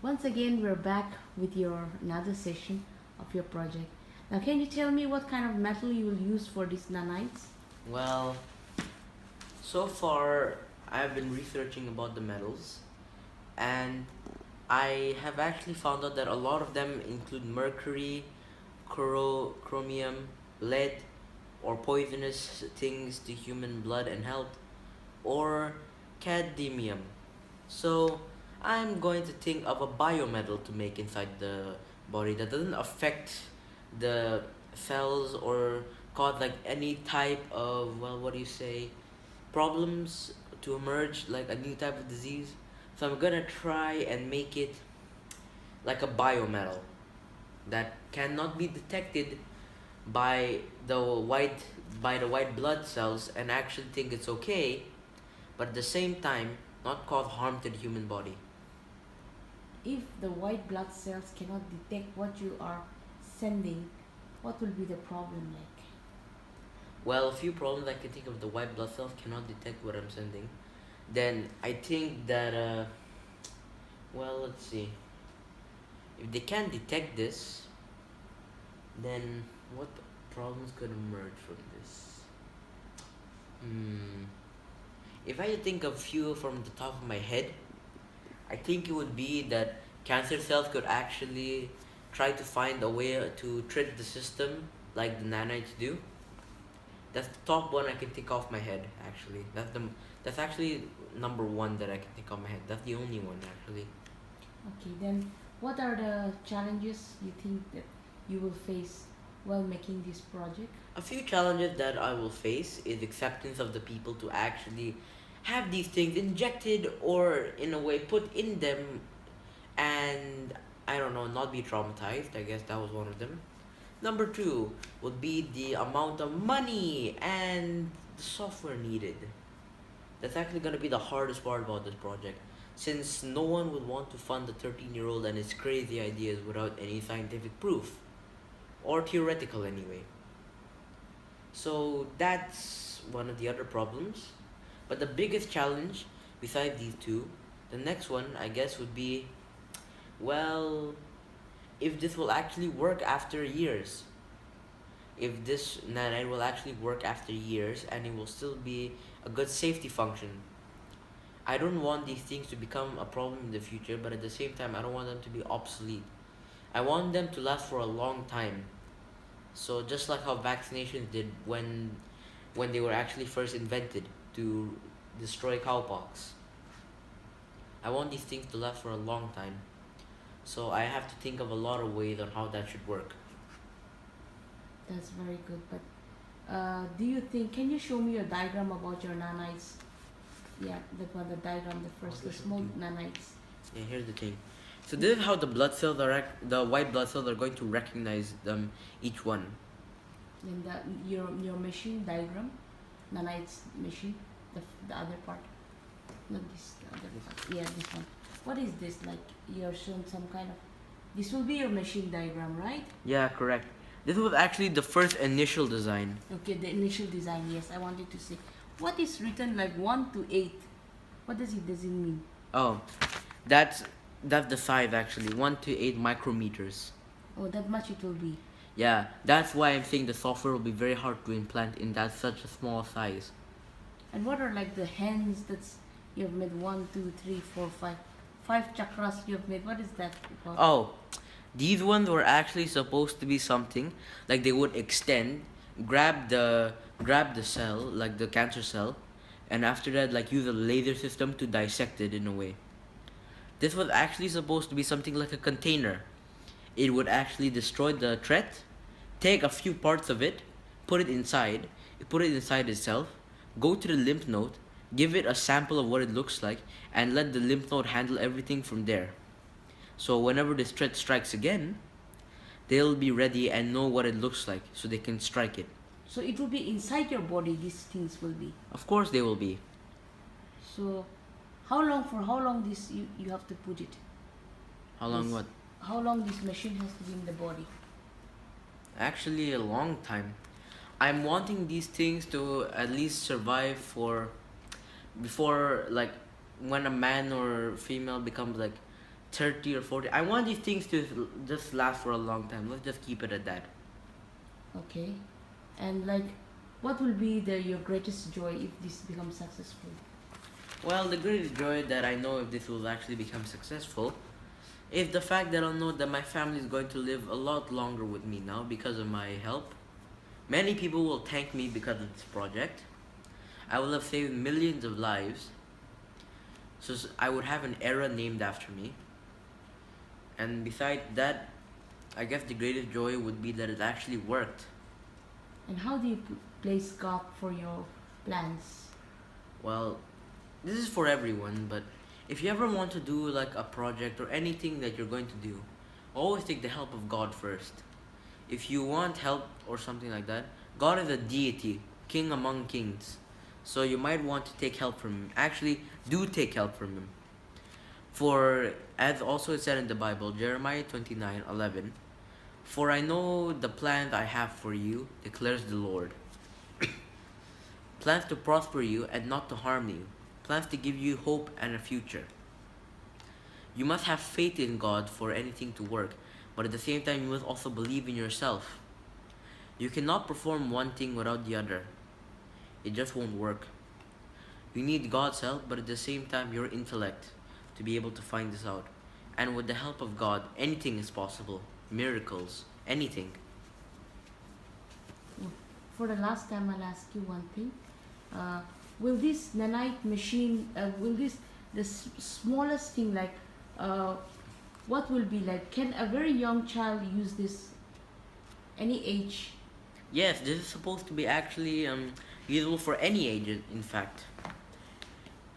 Once again, we're back with your another session of your project. Now, can you tell me what kind of metal you will use for these nanites? Well, so far I've been researching about the metals, and I have actually found out that a lot of them include mercury, chromium, lead, or poisonous things to human blood and health, or cadmium. So I'm going to think of a biometal to make inside the body that doesn't affect the cells or cause like any type of, well, what do you say, problems to emerge, like a new type of disease. So I'm gonna try and make it like a biometal that cannot be detected by the white by the white blood cells and actually think it's okay, but at the same time not cause harm to the human body. If the white blood cells cannot detect what you are sending, what will be the problem like? Well, a few problems I can think of: the white blood cells cannot detect what I'm sending. Then I think that well, let's see. If they can't detect this, then what problems could emerge from this? Hmm. If I had to think of few from the top of my head, I think it would be that cancer cells could actually try to find a way to trick the system like the nanites do. That's the top one I can think off my head. Actually, that's actually number one that I can think of my head. That's the only one actually. Okay, then what are the challenges you think that you will face while making this project? A few challenges that I will face is acceptance of the people to actually have these things injected or in a way put in them, and I don't know, not be traumatized. I guess that was one of them. Number two would be the amount of money and the software needed. That's actually going to be the hardest part about this project, since no one would want to fund a 13-year-old and his crazy ideas without any scientific proof, or theoretical anyway. So that's one of the other problems. But the biggest challenge, besides these two, the next one I guess would be, well, if this will actually work after years. If this nanite will actually work after years and it will still be a good safety function. I don't want these things to become a problem in the future, but at the same time, I don't want them to be obsolete. I want them to last for a long time. So just like how vaccinations did when they were actually first invented to destroy cowpox. I want these things to last for a long time. So I have to think of a lot of ways on how that should work. That's very good. But do you think? Can you show me a diagram about your nanites? Yeah, that one, the diagram, the first, the small nanites. Yeah, here's the thing. So this is how the blood cells are the white blood cells are going to recognize them, each one. Then your machine diagram, nanites machine, the other part, not this, the other part. Yeah, this one. What is this like? You're showing some kind of. This will be your machine diagram, right? Yeah, correct. This was actually the first initial design. Okay, the initial design. Yes, I wanted to say. What is written like 1 to 8? What does it mean? Oh, that's that's the size actually, 1 to 8 micrometers. Oh, that much it will be. Yeah, that's why I'm saying the software will be very hard to implant in that such a small size. And what are like the hands that's you have made? One, two, three, four, five. Five chakras you have made. What is that about? Oh, these ones were actually supposed to be something like they would extend, grab the cell, like the cancer cell, and after that like use a laser system to dissect it in a way. This was actually supposed to be something like a container. It would actually destroy the threat, take a few parts of it, put it inside itself, go to the lymph node, give it a sample of what it looks like, and let the lymph node handle everything from there. So whenever this threat strikes again, they'll be ready and know what it looks like, so they can strike it. So it will be inside your body. These things will be. Of course they will be. So, how long this you have to put it? How long This- what? How long this machine has to be in the body? Actually a long time. I'm wanting these things to at least survive for before, like, when a man or female becomes like 30 or 40. I want these things to just last for a long time. Let's just keep it at that. Okay. And like, what will be your greatest joy if this becomes successful? Well, the greatest joy that I know if this will actually become successful is the fact that I'll know that my family is going to live a lot longer with me now because of my help. Many people will thank me because of this project. I will have saved millions of lives. So I would have an era named after me. And besides that, I guess the greatest joy would be that it actually worked. And how do you place God for your plans? Well, this is for everyone, but if you ever want to do like a project or anything that you're going to do, always take the help of God first. If you want help or something like that, God is a deity, king among kings. So you might want to take help from him. Actually, do take help from him. For, as also it said in the Bible, Jeremiah 29:11, "For I know the plans I have for you, declares the Lord. Plans to prosper you and not to harm you. Plans to give you hope and a future." You must have faith in God for anything to work, but at the same time, you must also believe in yourself. You cannot perform one thing without the other. It just won't work. You need God's help, but at the same time, your intellect to be able to find this out. And with the help of God, anything is possible. Miracles, anything. For the last time, I'll ask you one thing. Will this nanite machine, will this, the smallest thing, like, what will be like? Can a very young child use this? Any age? Yes, this is supposed to be actually usable for any age, in fact.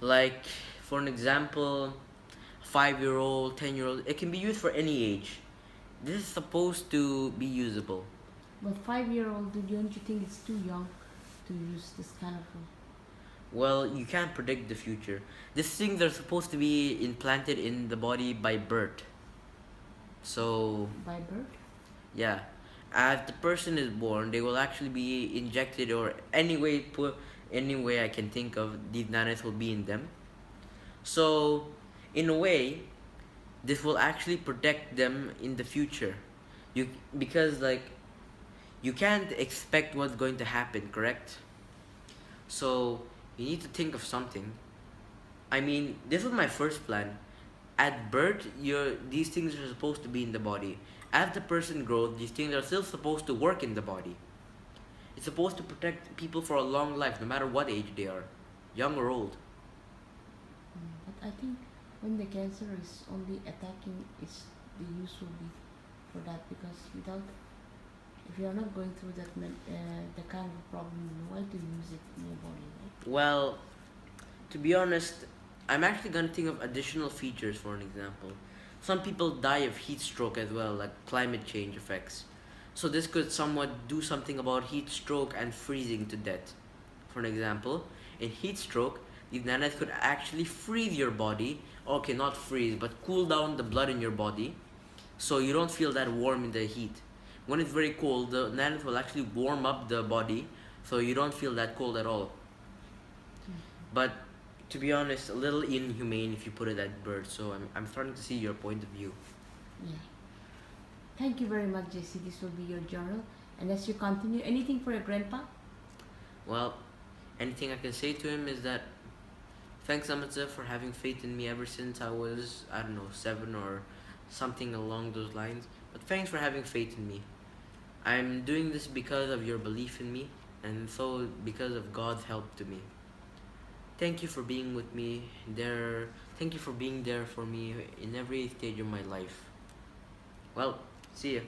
Like, for an example, 5-year-old, 10-year-old, it can be used for any age. This is supposed to be usable. But 5-year-old, don't you think it's too young to use this kind of? Well, you can't predict the future. These things are supposed to be implanted in the body by birth. So, By birth? yeah, as the person is born, they will actually be injected, or any way I can think of, these nanites will be in them. So, in a way, this will actually protect them in the future. Because like, you can't expect what's going to happen, correct? So you need to think of something. I mean, this was my first plan. At birth, these things are supposed to be in the body. As the person grows, these things are still supposed to work in the body. It's supposed to protect people for a long life, no matter what age they are, young or old. But I think when the cancer is only attacking, the use will be for that, because without, if you are not going through that the kind of problem, why to use it in your body, right? Well, to be honest, I'm actually gonna think of additional features. For an example, some people die of heat stroke as well, like climate change effects. So this could somewhat do something about heat stroke and freezing to death. For an example, in heat stroke, these nanites could actually freeze your body. Okay, not freeze, but cool down the blood in your body, so you don't feel that warm in the heat. When it's very cold, the nanites will actually warm up the body, so you don't feel that cold at all. But to be honest, a little inhumane if you put it at birth. So I'm starting to see your point of view. Yeah. Thank you very much, JC. This will be your journal. And as you continue, anything for your grandpa? Well, anything I can say to him is that thanks, Amatza, for having faith in me ever since I was, I don't know, 7 or something along those lines. But thanks for having faith in me. I'm doing this because of your belief in me, and so because of God's help to me. Thank you for being with me there. Thank you for being there for me in every stage of my life. Well, see ya.